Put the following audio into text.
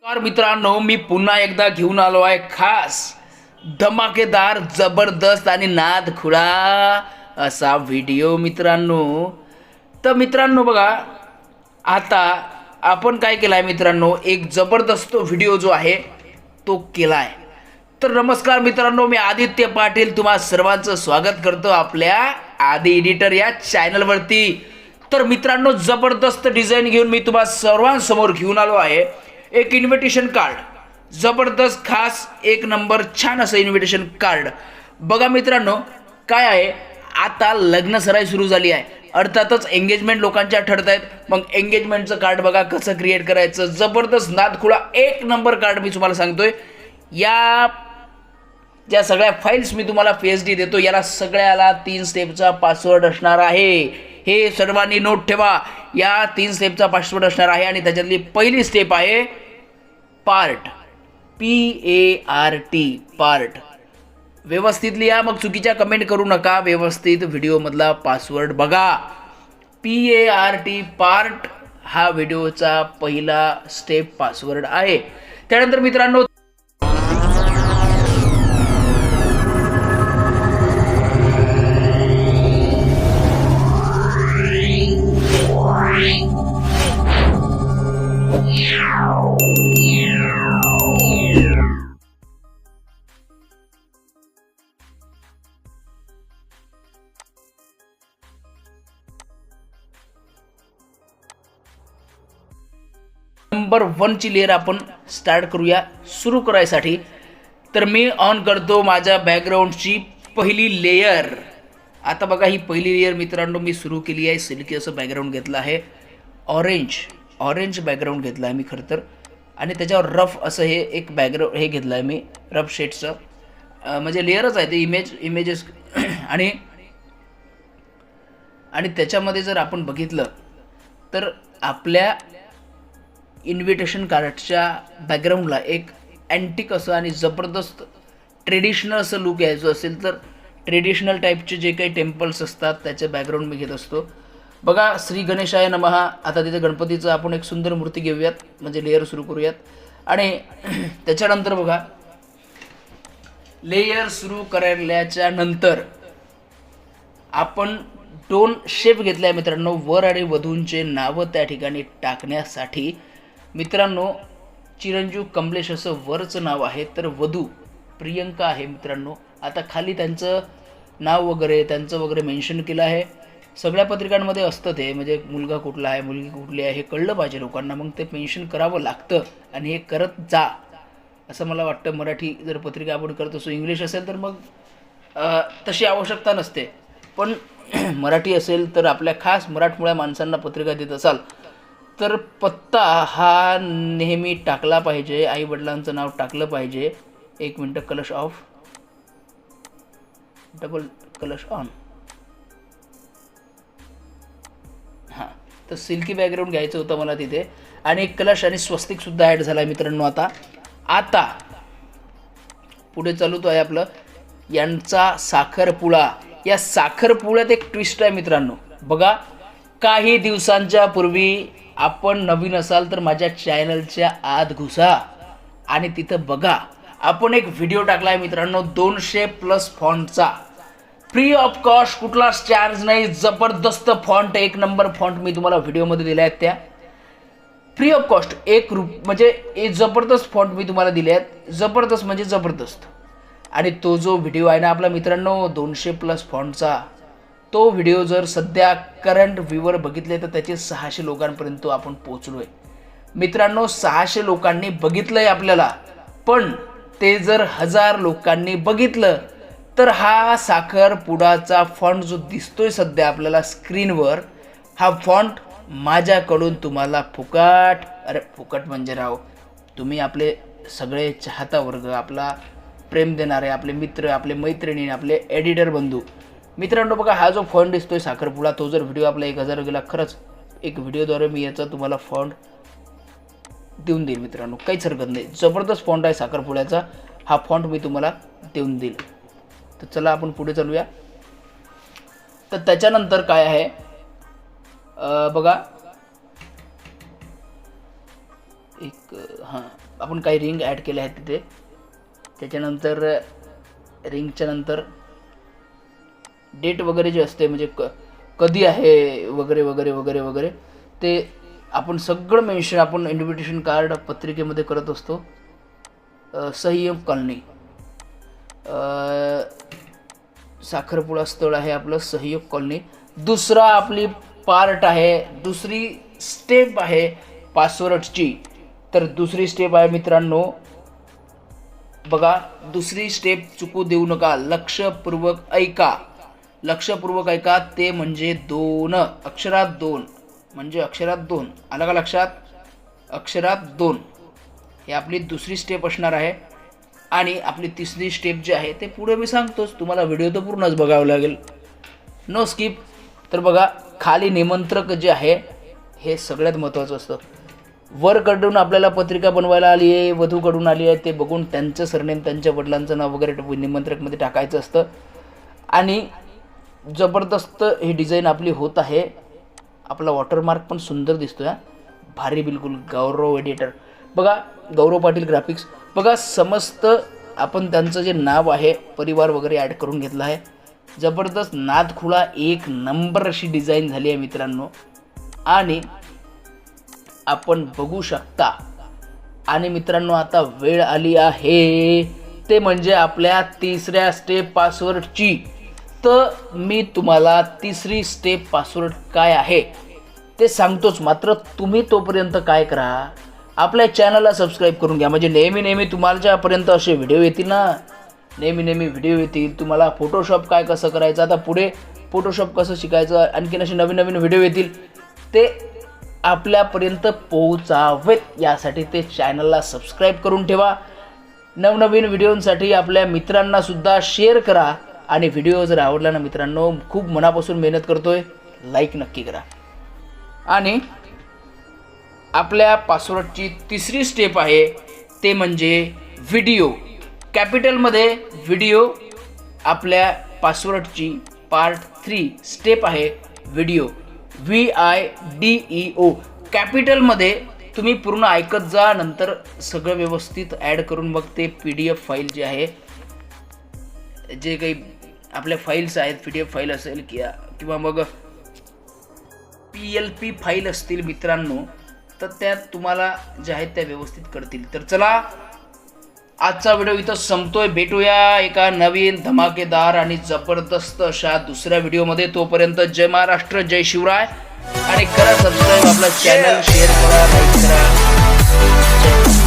नमस्कार मित्रांनो, मी पुन्हा एकदा घेऊन आलो आहे खास धमाकेदार जबरदस्त आणि नाद खुळा असा व्हिडिओ मित्रांनो. तर मित्रांनो बघा, आता आपण काय केलं आहे मित्रांनो, एक जबरदस्त व्हिडिओ जो आहे तो केला आहे. तर नमस्कार मित्रांनो, मी आदित्य पाटील तुम्हा सर्वांचं स्वागत करतो आपल्या आदी एडिटर या चॅनलवरती. तर मित्रांनो, जबरदस्त डिझाईन घेऊन मी तुम्हा सर्वांसमोर घेऊन आलो आहे एक इन्व्हिटेशन कार्ड. जबरदस्त खास एक नंबर छान असं इन्व्हिटेशन कार्ड. बघा मित्रांनो, काय आहे, आता लग्न सराई सुरू झाली आहे. अर्थातच एंगेजमेंट लोकांच्या ठरत आहेत. मग एंगेजमेंटचं कार्ड बघा कसं क्रिएट करायचं. जबरदस्त नादखुळा एक नंबर कार्ड मी तुम्हाला सांगतोय. ज्या सगळ्या फाईल्स मी तुम्हाला PSD देतो, याला सगळ्याला 3 स्टेपचा पासवर्ड असणार आहे. हे सर्वांनी नोट ठेवा. या 3 स्टेपचा पासवर्ड असणार आहे आणि त्याच्यातली पहिली स्टेप आहे पार्ट, PART पार्ट. व्यवस्थित लिहा, मग चुकीच्या कमेंट करू नका. व्यवस्थित व्हिडिओमधला पासवर्ड बघा. PART पार्ट हा व्हिडिओचा पहिला स्टेप पासवर्ड आहे. त्यानंतर मित्रांनो, नंबर 1 ची लेअर आपण स्टार्ट करूया. सुरू करायसाठी तर मी ऑन करतो माझ्या बॅकग्राऊंडची पहिली लेअर. आता बघा, ही पहिली लेअर मित्रांनो मी सुरू केली आहे. सिल्की असं बॅकग्राऊंड घेतलं आहे. ऑरेंज बॅकग्राऊंड घेतलं आहे मी खरं तर, आणि त्याच्यावर रफ असं हे एक बॅकग्राऊंड हे घेतलं आहे मी रफ शेडचं. म्हणजे लेअरच आहे ते इमेजेस आणि त्याच्यामध्ये जर आपण बघितलं तर आपल्या इन्व्हिटेशन कार्डच्या बॅकग्राऊंडला एक अँटिक असं आणि जबरदस्त ट्रेडिशनल असं लुक यायचं असेल तर ट्रेडिशनल टाईपचे जे काही टेम्पल्स असतात त्याचे बॅकग्राऊंड मी घेत असतो. बघा, श्री गणेशाय नमः. आता तिथे गणपतीचं आपण एक सुंदर मूर्ती घेऊयात, म्हणजे लेअर सुरू करूयात. आणि त्याच्यानंतर बघा, लेयर सुरू करायल्याच्या नंतर आपण 2 शेप घेतले आहे मित्रांनो. वर आणि वधूंचे नावं त्या ठिकाणी टाकण्यासाठी मित्रांनो, चिरंजीव कमलेश असं वरचं नाव आहे, तर वधू प्रियंका आहे मित्रांनो. आता खाली त्यांचं नाव वगैरे त्यांचं वगैरे मेन्शन केलं आहे. सगळ्या पत्रिकांमध्ये असतं ते, म्हणजे मुलगा कुठला आहे मुलगी कुठली आहे हे कळलं पाहिजे लोकांना. मग ते मेन्शन करावं लागतं आणि हे करत जा असं मला वाटतं. मराठी जर पत्रिका आपण करत असो, इंग्लिश असेल तर मग तशी आवश्यकता नसते. पण मराठी असेल तर आपल्या खास मराठमोळ्या माणसांना पत्रिका देत असाल तर पत्ता हा नेहमी टाकला पाहिजे. आईवडिलांचं नाव टाकलं पाहिजे. 1 मिनटं, कलश ऑफ, डबल कलश ऑन. हां, तर सिल्की बॅकग्राऊंड घ्यायचं होतं मला तिथे, आणि एक कलश आणि स्वस्तिकसुद्धा ॲड झाला आहे मित्रांनो. आता पुढे चालू आहे आपलं यांचा साखरपुडा. या साखरपुड्यात एक ट्विस्ट आहे मित्रांनो. बघा, काही दिवसांच्या पूर्वी आपण नवीन असाल तर माझ्या चॅनलच्या आत घुसा आणि तिथं बघा, आपण एक व्हिडिओ टाकला आहे मित्रांनो 200+ फॉन्टचा. फ्री ऑफ कॉस्ट, कुठलाच चार्ज नाही. जबरदस्त फॉन्ट, एक नंबर फॉन्ट मी तुम्हाला व्हिडिओमध्ये दिल्या आहेत. त्या फ्री ऑफ कॉस्ट म्हणजे एक जबरदस्त फॉन्ट मी तुम्हाला दिले आहेत. जबरदस्त म्हणजे जबरदस्त. आणि तो जो व्हिडिओ आहे ना आपला मित्रांनो 200+ फॉन्टचा, तो व्हिडिओ जर सध्या करंट व्ह्यूवर बघितले तर त्याचे 600 लोकांपर्यंत आपण पोहोचलो आहे मित्रांनो. 600 लोकांनी बघितलं आहे आपल्याला. पण ते जर 1000 लोकांनी बघितलं तर हा साखरपुडाचा फॉन्ट जो दिसतोय सध्या आपल्याला स्क्रीनवर, हा फॉन्ट माझ्याकडून तुम्हाला फुकट, अरे फुकट म्हणजे राव, तुम्ही आपले सगळे चाहता वर्ग, आपला प्रेम देणारे, आपले मित्र, आपले मैत्रिणी, आपले एडिटर बंधू मित्रांनो, बघा हा जो फॉन्ट दिसतोय साखरपुडा, तो जर व्हिडिओ आपला 1000 गेला, खरंच एक व्हिडिओद्वारे मी याचा तुम्हाला फॉन्ट देऊन देईल मित्रांनो, काहीच हरकत नाही. जबरदस्त फॉन्ट आहे साखरपुड्याचा. हा फॉन्ट मी तुम्हाला देऊन देईल. तर चला आपण पुढे चालूया. तर त्याच्यानंतर काय आहे बघा, एक हां आपण काही रिंग ॲड केले आहेत तिथे. त्याच्यानंतर रिंगच्या नंतर डेट वगैरे जे असते म्हणजे कधी आहे वगैरे वगैरे वगैरे वगैरे ते आपण सगळं मेन्शन आपण इन्व्हिटेशन कार्ड पत्रिकेमध्ये करत असतो. सहयोग कॉलनी साखरपुडा स्थळ आहे आपलं सहयोग कॉलनी. दुसरा आपली पार्ट आहे, दुसरी स्टेप आहे पासवर्डची. तर दुसरी स्टेप आहे मित्रांनो बघा, दुसरी स्टेप चुकू देऊ नका, लक्षपूर्वक ऐका, लक्षपूर्वक ऐका. ते म्हणजे 2 अक्षरात 2 म्हणजे अक्षरात 2 आलं का लक्षात? अक्षरात 2 हे आपली दुसरी स्टेप असणार आहे. आणि आपली तिसरी स्टेप जी आहे ते पुढे मी सांगतोच, तुम्हाला व्हिडिओ तर पूर्णच बघावं लागेल, नो स्किप. तर बघा खाली निमंत्रक जे आहे हे सगळ्यात महत्त्वाचं असतं. वरकडून आपल्याला पत्रिका बनवायला आली आहे, वधूकडून आली आहे, ते बघून त्यांचं सरनेम त्यांच्या वडिलांचं नाव वगैरे निमंत्रकमध्ये टाकायचं असतं. आणि जबरदस्त ही डिझाईन आपली होत आहे. आपला वॉटरमार्क पण सुंदर दिसतो आहे, भारी बिलकुल. गौरव एडिटर बघा, गौरव पाटील ग्राफिक्स बघा, समस्त आपण त्यांचं जे नाव आहे परिवार वगैरे ॲड करून घेतलं आहे. जबरदस्त नादखुळा एक नंबर अशी डिझाईन झाली आहे मित्रांनो. आणि आपण बघू शकता. आणि मित्रांनो आता वेळ आली आहे ते म्हणजे आपल्या तिसऱ्या स्टेप पासवर्डची. तर मी तुम्हाला तिसरी स्टेप पासवर्ड काय आहे ते सांगतोच, मात्र तुम्ही तोपर्यंत काय करा, आपल्या चॅनलला सबस्क्राईब करून घ्या. म्हणजे नेहमी तुम्हाच्यापर्यंत असे व्हिडिओ येतील ना, नेहमी व्हिडिओ येतील. तुम्हाला फोटोशॉप काय कसं करायचं, आता पुढे फोटोशॉप कसं शिकायचं, आणखीन असे नवीन व्हिडिओ येतील, ते आपल्यापर्यंत पोहोचावेत यासाठी ते चॅनलला सबस्क्राईब करून ठेवा. नवनवीन व्हिडिओंसाठी आपल्या मित्रांनासुद्धा शेअर करा. आणि व्हिडिओ जर आवडला ना मित्रांनो, खूप मनापासून मेहनत करतोय, लाईक नक्की करा. आणि आपल्या पासवर्डची तिसरी स्टेप आहे ते म्हणजे व्हिडिओ. कॅपिटलमध्ये व्हिडिओ. आपल्या पासवर्डची पार्ट 3 स्टेप आहे व्हिडिओ, VIDEO कॅपिटलमध्ये. तुम्ही पूर्ण ऐकत जा, नंतर सगळं व्यवस्थित ॲड करून मग ते PDF फाईल जे आहे, जे काही आपल्या फाईल्स आहेत, PDF फाईल असेल किंवा मग PLP फाईल असतील मित्रांनो, तर त्यात तुम्हाला जे आहेत त्या व्यवस्थित करतील. तर चला आजचा व्हिडिओ इथं संपतोय. भेटूया एका नवीन धमाकेदार आणि जबरदस्त अशा दुसऱ्या व्हिडिओमध्ये. तोपर्यंत जय महाराष्ट्र, जय शिवराय. आणि करा सबस्क्राईब आपला चॅनल, शेअर करा, लाईक करा.